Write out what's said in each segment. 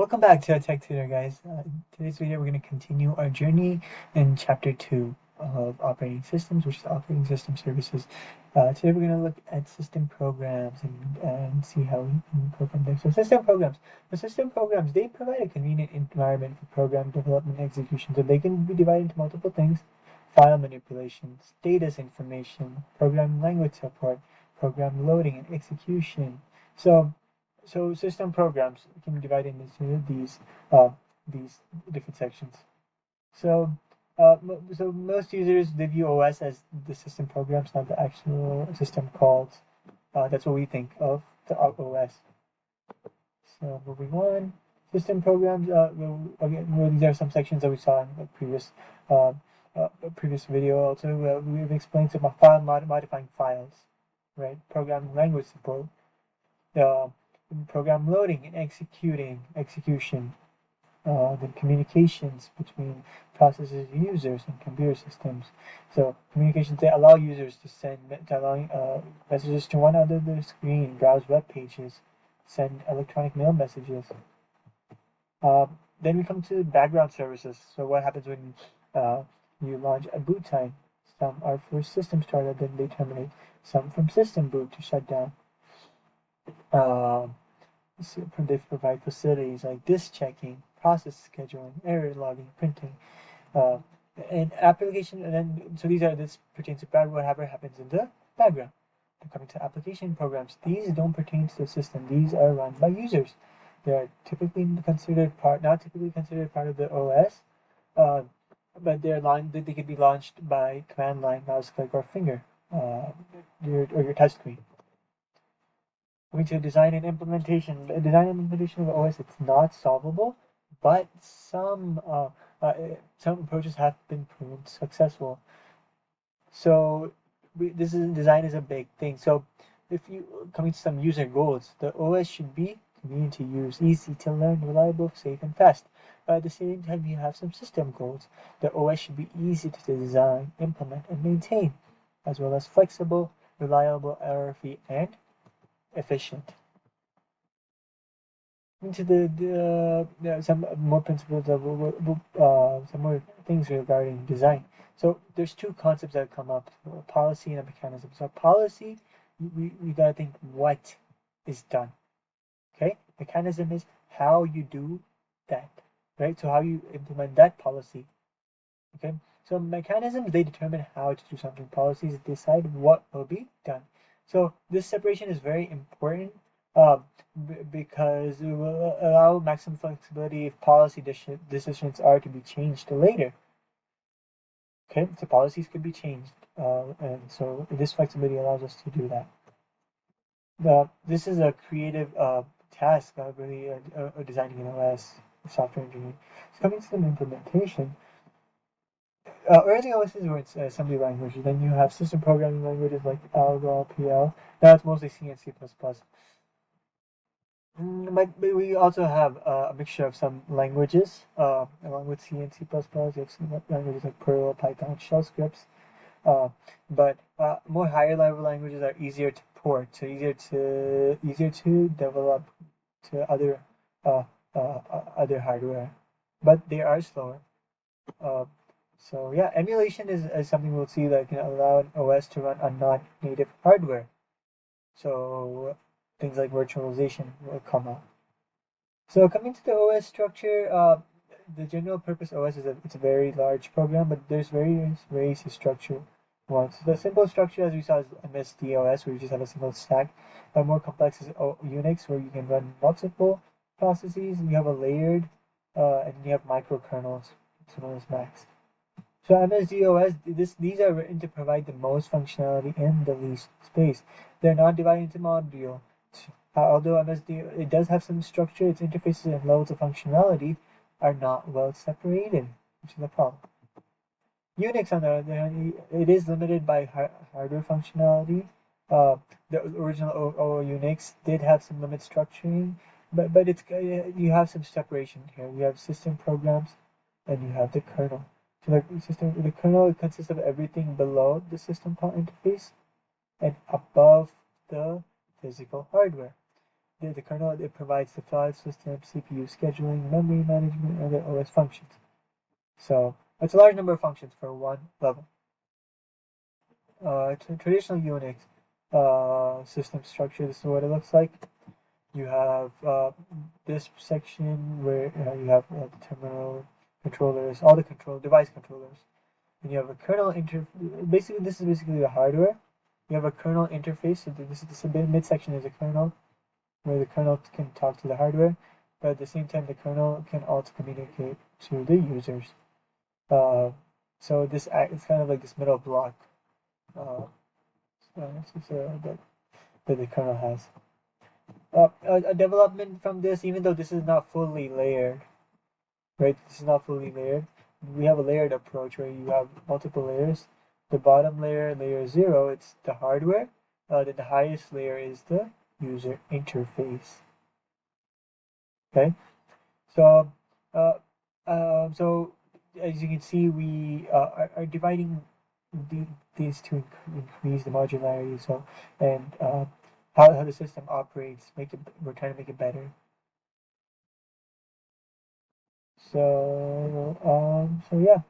Welcome back to Tech Tutor, guys. In today's video, we're going to continue our journey in Chapter 2 of Operating Systems, which is Operating System Services. Today, we're going to look at system programs and see how we can go from there. So system programs. The system programs, they provide a convenient environment for program development and execution. So they can be divided into multiple things: file manipulation, status information, program language support, program loading and execution. So system programs can be divided into these different sections. So most users, they view OS as the system programs, not the actual system calls. That's what we think of the OS. So moving on, system programs. These are some sections that we saw in the previous video. Also, we've explained some modifying files, right? Programming language support. Program loading and execution, the communications between processors, users, and computer systems. So communications, they allow users to send messages to one another screen, browse web pages, send electronic mail messages. Then we come to background services. So what happens when you launch a boot time? Some are for system startup, then they terminate. Some from system boot to shut down. They provide facilities like disk checking, process scheduling, error logging, printing, and application. And then, so this pertains to whatever happens in the background. And coming to application programs, these don't pertain to the system. These are run by users. They are not typically considered part of the OS, but they can be launched by command line, mouse click, or finger, your touch screen. Going to design and implementation. Design and implementation of OS, it's not solvable, but some approaches have been proven successful. So design is a big thing. So if you coming to some user goals, the OS should be convenient to use, easy to learn, reliable, safe, and fast. But at the same time, you have some system goals. The OS should be easy to design, implement, and maintain, as well as flexible, reliable, error-free, and efficient. Into some more principles of some more things regarding design. So there's two concepts that come up: policy and a mechanism. So policy, we gotta think what is done. Okay, mechanism is how you do that, right? So how you implement that policy. Okay, so mechanisms, they determine how to do something. Policies decide what will be done. So this separation is very important because it will allow maximum flexibility if policy decisions are to be changed later. Okay, so policies can be changed, and so this flexibility allows us to do that. This is a creative task, really designing an OS, software engineering. So coming to some implementation. Early OSs were in assembly languages. Then you have system programming languages like Algol, PL. Now it's mostly C and C++. But we also have a mixture of some languages, along with C and C++. You have some languages like Perl, Python, shell scripts. But more higher level languages are easier to port, so easier to develop to other hardware, but they are slower. So yeah, emulation is something we'll see that can allow an OS to run on non-native hardware. So things like virtualization will come up. So coming to the OS structure, the general purpose OS it's a very large program, but there's various ways to structure one. So the simple structure, as we saw, is MS-DOS, where you just have a single stack. More complex is Unix, where you can run multiple processes. You have a layered, and you have microkernels, so known as Macs. So MS-DOS, these are written to provide the most functionality in the least space. They're not divided into module. Although MS-DOS, it does have some structure, its interfaces and levels of functionality are not well separated, which is a problem. Unix, on the other hand, it is limited by hardware functionality. The original Unix did have some limit structuring, but you have some separation here. You have system programs, and you have the kernel. So the kernel consists of everything below the system call interface and above the physical hardware. the kernel, it provides the file system, CPU scheduling, memory management, and other OS functions. So it's a large number of functions for one level. Traditional Unix system structure, this is what it looks like. You have this section where you have the terminal controllers, all the device controllers. And you have a kernel basically this is basically the hardware. You have a kernel interface, so this midsection is a kernel, where the kernel can talk to the hardware, but at the same time the kernel can also communicate to the users. So it's kind of like this middle block that the kernel has. A development from this, even though this is not fully layered, right? This is not fully layered. We have a layered approach where you have multiple layers. The bottom layer, layer 0, it's the hardware. Then the highest layer is the user interface. Okay, so so as you can see, we are dividing these to increase the modularity. So and how the system operates, we're trying to make it better. So yeah,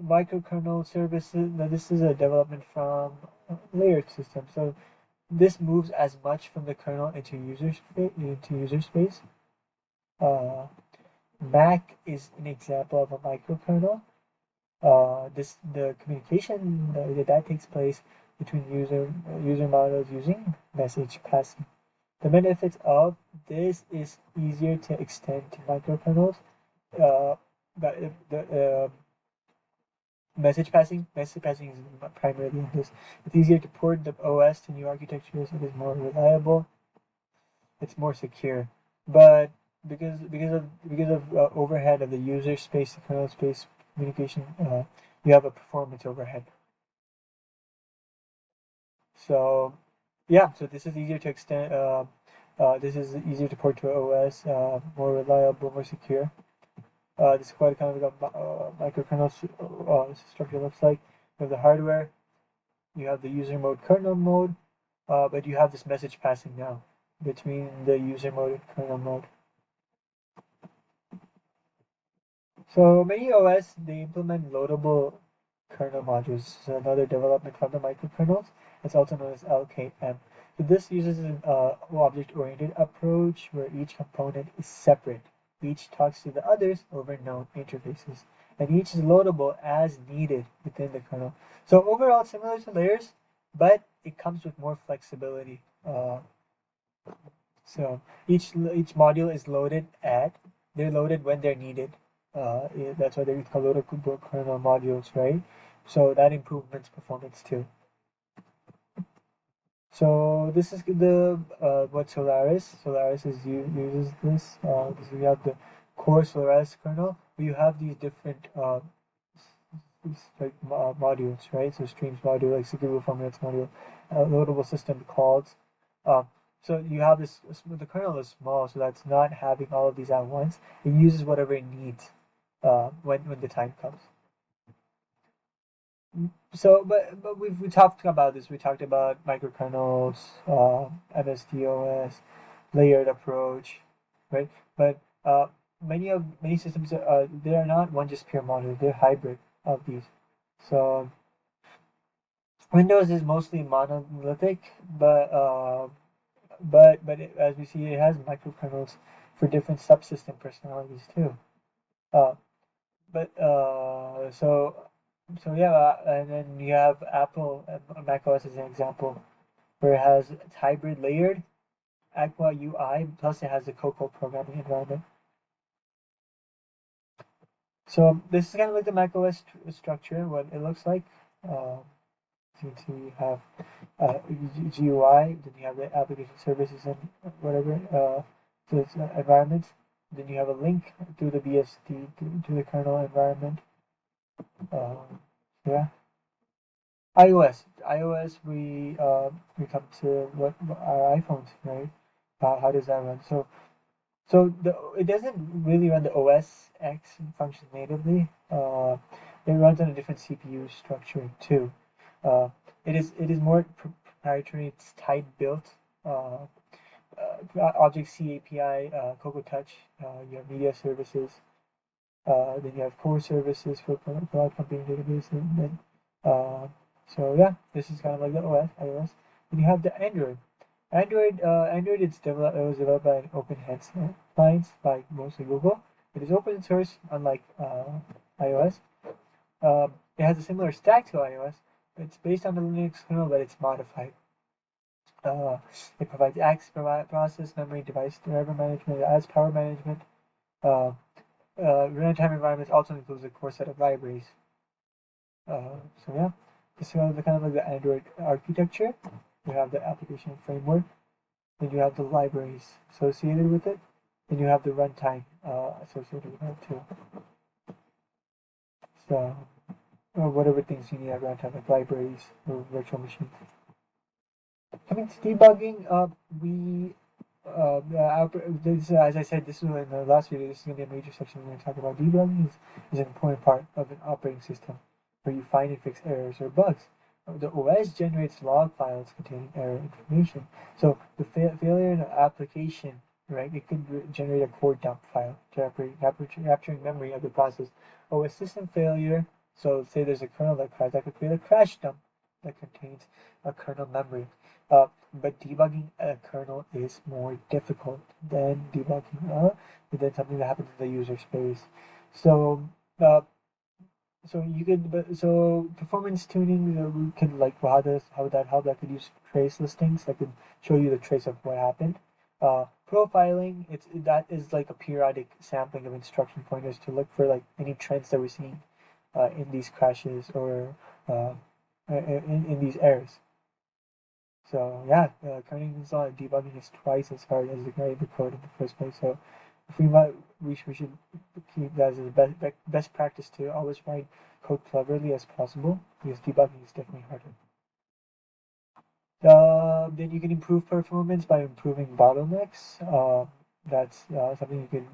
microkernel services. Now this is a development from layered system. So this moves as much from the kernel into user space. Mac is an example of a microkernel. The communication that takes place between user models using message passing. The benefits of this is easier to extend to microkernels. The message passing is primarily in this. It's easier to port the OS to new architectures. It is more reliable. It's more secure. But because of overhead of the user space, the kernel space communication, you have a performance overhead. So yeah, so this is easier to extend. This is easier to port to OS, more reliable, more secure. This is quite kind of like a microkernel structure looks like. You have the hardware, you have the user mode, kernel mode, but you have this message passing now between the user mode and kernel mode. So many OS, they implement loadable kernel modules. So another development from the microkernels. It's also known as LKM. So this uses an object-oriented approach where each component is separate. Each talks to the others over known interfaces, and each is loadable as needed within the kernel. So overall, similar to layers, but it comes with more flexibility. So each module is they're loaded when they're needed. That's why they're called loadable kernel modules, right? So that improves performance too. So this is the what Solaris uses this. We have the core Solaris kernel. You have these different modules, right? So streams module, executable formats module, loadable system calls. So you have this. The kernel is small, so that's not having all of these at once. It uses whatever it needs when the time comes. So, but we talked about this. We talked about microkernels, MSDOS, layered approach, right? But many systems they are not one just pure module. They're hybrid of these. So Windows is mostly monolithic, but as we see, it has microkernels for different subsystem personalities too. Uh, so yeah, and then you have Apple macOS as an example, where it has it's hybrid layered Aqua UI, plus it has the Cocoa programming environment. So this is kind of like the macOS structure, what it looks like. So you have GUI, then you have the application services and whatever, so it's environments. Then you have a link to the BSD to the kernel environment. Yeah. iOS, we come to what our iPhones, right? How does that run? So it doesn't really run the OS X function natively. It runs on a different CPU structure too. It is more proprietary. It's tight built. Object-C API, Cocoa Touch. You have media services. Then you have core services for cloud computing database, and then so yeah, this is kind of like the OS, iOS. Then you have the Android. Android it was developed by an open science by mostly Google. It is open source, unlike iOS. It has a similar stack to iOS. It's based on the Linux kernel, but it's modified. It provides access, process, memory, device driver management, as power management. Uh, Runtime environments also includes a core set of libraries. So yeah, this is kind of like the Android architecture. You have the application framework, then you have the libraries associated with it, then you have the runtime associated with it too. So whatever things you need at runtime, like libraries or virtual machines. Coming to debugging, as I said, this is in the last video. This is going to be a major section. We're going to talk about debugging. Is an important part of an operating system where you find and fix errors or bugs. The OS generates log files containing error information. So the failure in an application, right? It could generate a core dump file, capturing memory of the process. OS system failure. So say there's a kernel that crashes, that could create a crash dump that contains a kernel memory. But debugging a kernel is more difficult than debugging than something that happens in the user space. So so performance tuning can like how that could use trace listings that could show you the trace of what happened. Profiling that is like a periodic sampling of instruction pointers to look for like any trends that we're seeing in these crashes or in these errors. So yeah, currently debugging is twice as hard as writing the code in the first place. So if we should keep that as the best practice to always write code cleverly as possible because debugging is definitely harder. Then you can improve performance by improving bottlenecks. That's something you can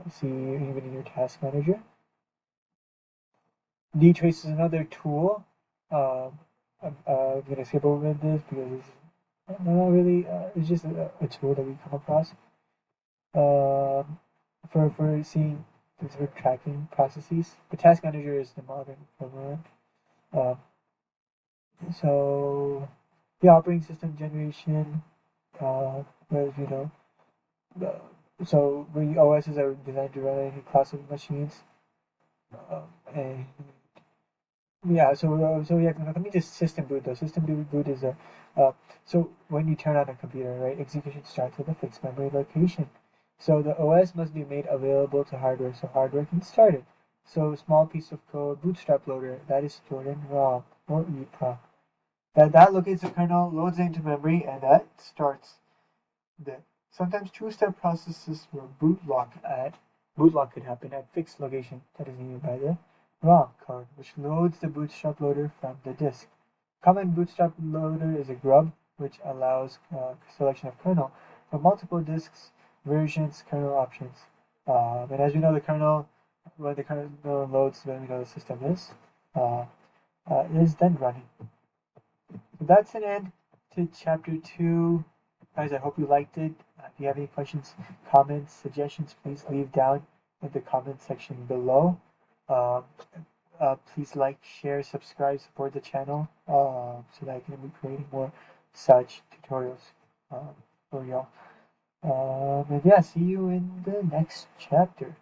see even in your task manager. Dtrace is another tool. I'm going to skip over this because it's not really. It's just a tool that we come across for seeing for tracking processes. The task manager is the modern equivalent. Uh, so the operating system generation, as you know, so the OSs are designed to run on any class of machines, and yeah, so yeah, coming to system boot though. System boot is a so when you turn on a computer, right, execution starts at a fixed memory location. So the OS must be made available to hardware so hardware can start it. So small piece of code, bootstrap loader, that is stored in ROM or EEPROM. That locates the kernel, loads it into memory, and that starts the sometimes two-step processes where bootlock could happen at fixed location that is needed by the ROM code, which loads the bootstrap loader from the disk. Common bootstrap loader is a grub, which allows selection of kernel from multiple disks, versions, kernel options. And as we know, when the kernel loads, when we know the system is then running. So that's an end to chapter 2. Guys, I hope you liked it. If you have any questions, comments, suggestions, please leave down in the comment section below. Uh, please like, share, subscribe, support the channel so that I can be creating more such tutorials for y'all. And yeah, see you in the next chapter.